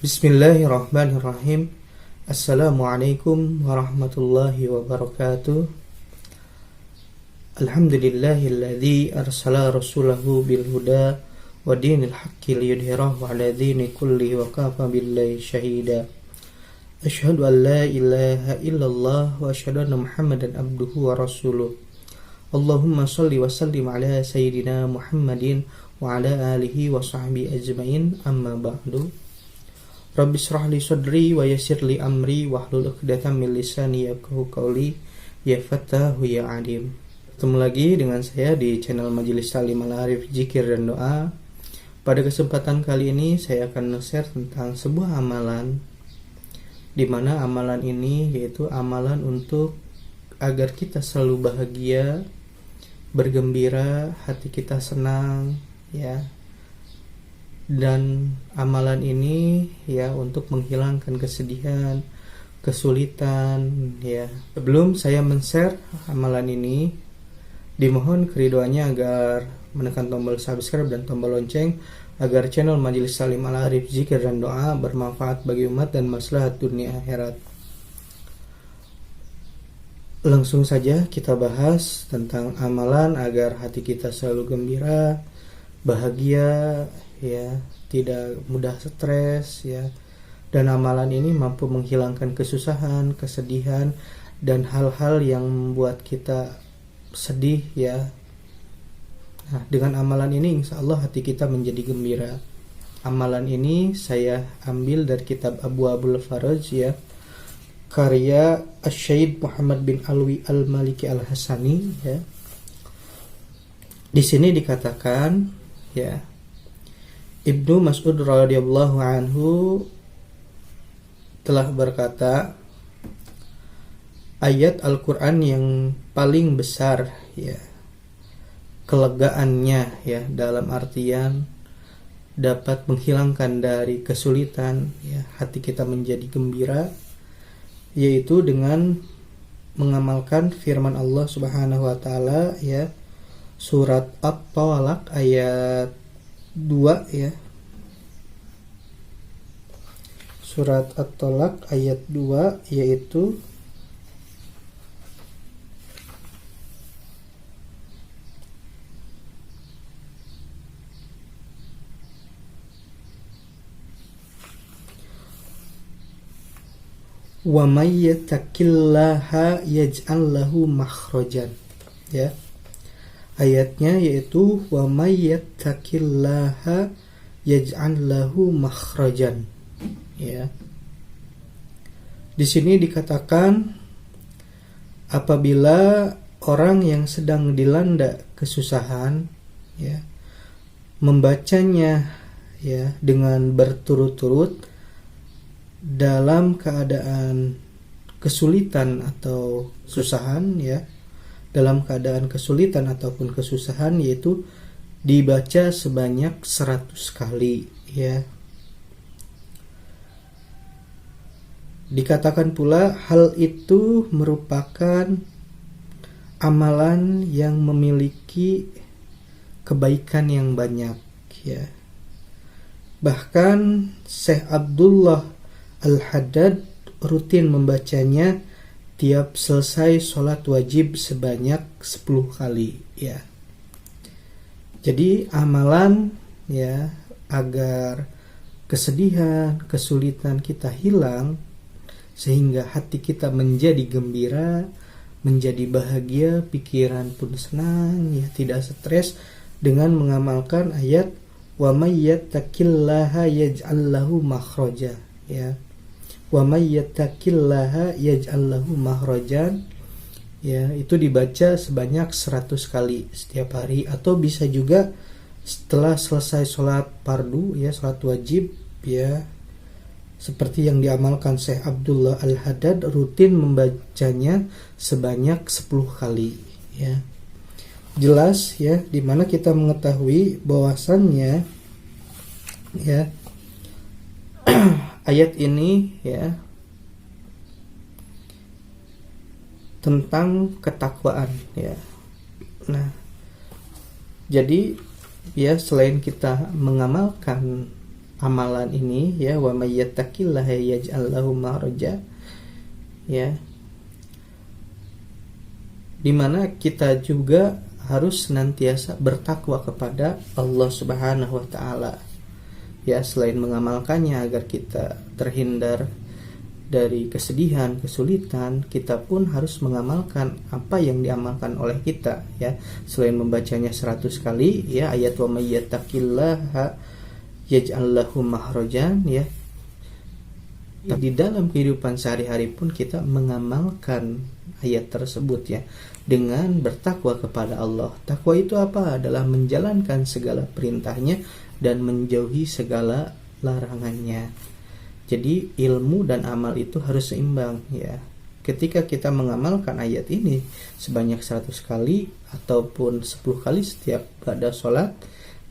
Bismillahirrahmanirrahim. Assalamualaikum warahmatullahi wabarakatuh. Alhamdulillahilladzi arsala rasulahu bil huda wa dinil haqqi liyudhhirahu 'ala dini kullihi wa kafa billahi shahida. Asyhadu an la ilaha illallah wa asyhadu anna Muhammadan abduhu wa rasuluh. Allahumma shalli wa sallim ala sayyidina Muhammadin wa ala alihi wa sahbihi ajmain, amma ba'du. Rabbi shrah li sadri wa yassir li amri wahlul 'uqdatam min lisani yafqahu qawli. Ya Fattahu ya Alim. Ketemu lagi dengan saya di channel Majelis Ta'lim Al-Arif Zikir dan Doa. Pada kesempatan kali ini saya akan share tentang sebuah amalan, di mana amalan ini yaitu amalan untuk agar kita selalu bahagia, bergembira, hati kita senang, ya. Dan amalan ini ya untuk menghilangkan kesedihan, kesulitan, ya. Sebelum saya men-share amalan ini, dimohon keridoannya agar menekan tombol subscribe dan tombol lonceng agar channel Majelis Ta'lim Al-Arif Zikir dan Doa bermanfaat bagi umat dan maslahat dunia akhirat. Langsung saja kita bahas tentang amalan agar hati kita selalu gembira, bahagia, ya, tidak mudah stres, ya. Dan amalan ini mampu menghilangkan kesusahan, kesedihan, dan hal-hal yang membuat kita sedih, ya. Nah, dengan amalan ini insya Allah hati kita menjadi gembira. Amalan ini saya ambil dari kitab Abwaabul Faraj, ya, karya Asy-Syaikh Muhammad bin Alwi Al-Maliki Al-Hasani, ya. Di sini dikatakan, ya, Ibnu Mas'ud radhiyallahu anhu telah berkata, ayat Al-Quran yang paling besar, ya, kelegaannya, ya, dalam artian dapat menghilangkan dari kesulitan, ya, hati kita menjadi gembira, yaitu dengan mengamalkan firman Allah Subhanahu wa taala, ya, surat At-Talaq ayat 2, ya. Surat At-Talaq ayat 2, yaitu wa may yattaqillaha yaj'al lahu makhrajan, ya. Ayatnya yaitu wa may yattaqillaha yaj'al lahu makhrajan, ya. Di sini dikatakan apabila orang yang sedang dilanda kesusahan, ya, membacanya, ya, dengan berturut-turut dalam keadaan kesulitan atau kesusahan, ya, dalam keadaan kesulitan ataupun kesusahan, yaitu dibaca sebanyak 100 kali, ya. Dikatakan pula hal itu merupakan amalan yang memiliki kebaikan yang banyak, ya. Bahkan Syekh Abdullah Al-Haddad rutin membacanya tiap selesai sholat wajib sebanyak 10 kali, ya. Jadi amalan, ya, agar kesedihan, kesulitan kita hilang sehingga hati kita menjadi gembira, menjadi bahagia, pikiran pun senang, ya, tidak stres, dengan mengamalkan ayat wa may yattaqillaha yaj'al lahu makhraja, ya. Wa may yattaqillaha yaj'al lahu makhrajan, ya, itu dibaca sebanyak 100 kali setiap hari, atau bisa juga setelah selesai sholat fardu, ya, sholat wajib, ya, seperti yang diamalkan Syekh Abdullah Al-Haddad rutin membacanya sebanyak 10 kali, ya. Jelas, ya, dimana kita mengetahui bahwasannya, ya, ayat ini, ya, tentang ketakwaan, ya. Nah, jadi, ya, selain kita mengamalkan amalan ini ya, wa may yattaqillaha yaj'al lahu makhraja, ya, dimana kita juga harus senantiasa bertakwa kepada Allah Subhanahu wa taala. Ya, selain mengamalkannya agar kita terhindar dari kesedihan, kesulitan, kita pun harus mengamalkan apa yang diamalkan oleh kita, ya. Selain membacanya 100 kali, ya, ayat wa may yattaqillaha yaj'al lahu makhrajan, ya. Di dalam kehidupan sehari-hari pun kita mengamalkan ayat tersebut, ya, dengan bertakwa kepada Allah. Takwa itu apa? Adalah menjalankan segala perintahnya dan menjauhi segala larangannya. Jadi ilmu dan amal itu harus seimbang, ya. Ketika kita mengamalkan ayat ini sebanyak 100 kali ataupun 10 kali setiap pada sholat,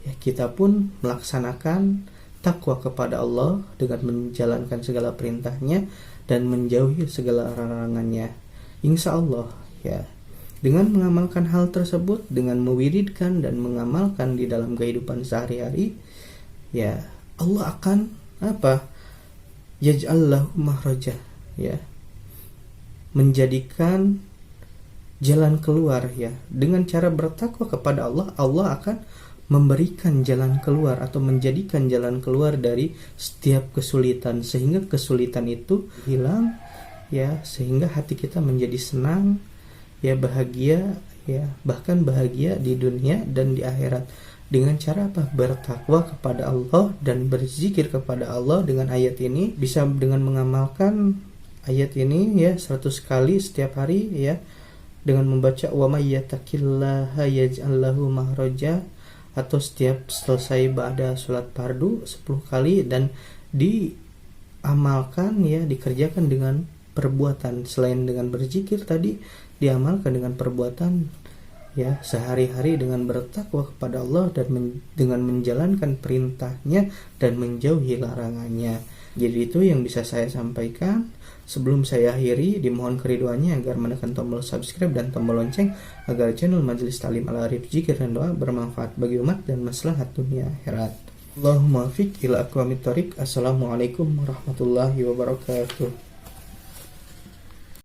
ya, kita pun melaksanakan takwa kepada Allah dengan menjalankan segala perintahnya dan menjauhi segala larangannya. Insya Allah, ya, dengan mengamalkan hal tersebut, dengan mewiridkan dan mengamalkan di dalam kehidupan sehari-hari, ya, Allah akan yaj'al lahu makhraja, ya, menjadikan jalan keluar, ya. Dengan cara bertakwa kepada Allah, Allah akan memberikan jalan keluar atau menjadikan jalan keluar dari setiap kesulitan, sehingga kesulitan itu hilang, ya, sehingga hati kita menjadi senang, ya, bahagia, ya, bahkan bahagia di dunia dan di akhirat. Dengan cara apa? Bertakwa kepada Allah dan berzikir kepada Allah dengan ayat ini. Bisa dengan mengamalkan ayat ini, ya, 100 kali setiap hari, ya, dengan membaca wa may yattaqillaha yaj'al lahu makhraja, atau setiap selesai ba'da sholat fardu 10 kali, dan diamalkan, ya, dikerjakan dengan perbuatan. Selain dengan berzikir tadi, diamalkan dengan perbuatan, ya, sehari-hari dengan bertakwa kepada Allah dan dengan menjalankan perintahnya dan menjauhi larangannya. Jadi itu yang bisa saya sampaikan. Sebelum saya akhiri, dimohon keridhaannya agar menekan tombol subscribe dan tombol lonceng agar channel Majelis Ta'lim Al-Arif Zikir dan Doa bermanfaat bagi umat dan maslahat dunia akhirat. Allahumma fiq ila aqwamit thoriq. Assalamualaikum warahmatullahi wabarakatuh.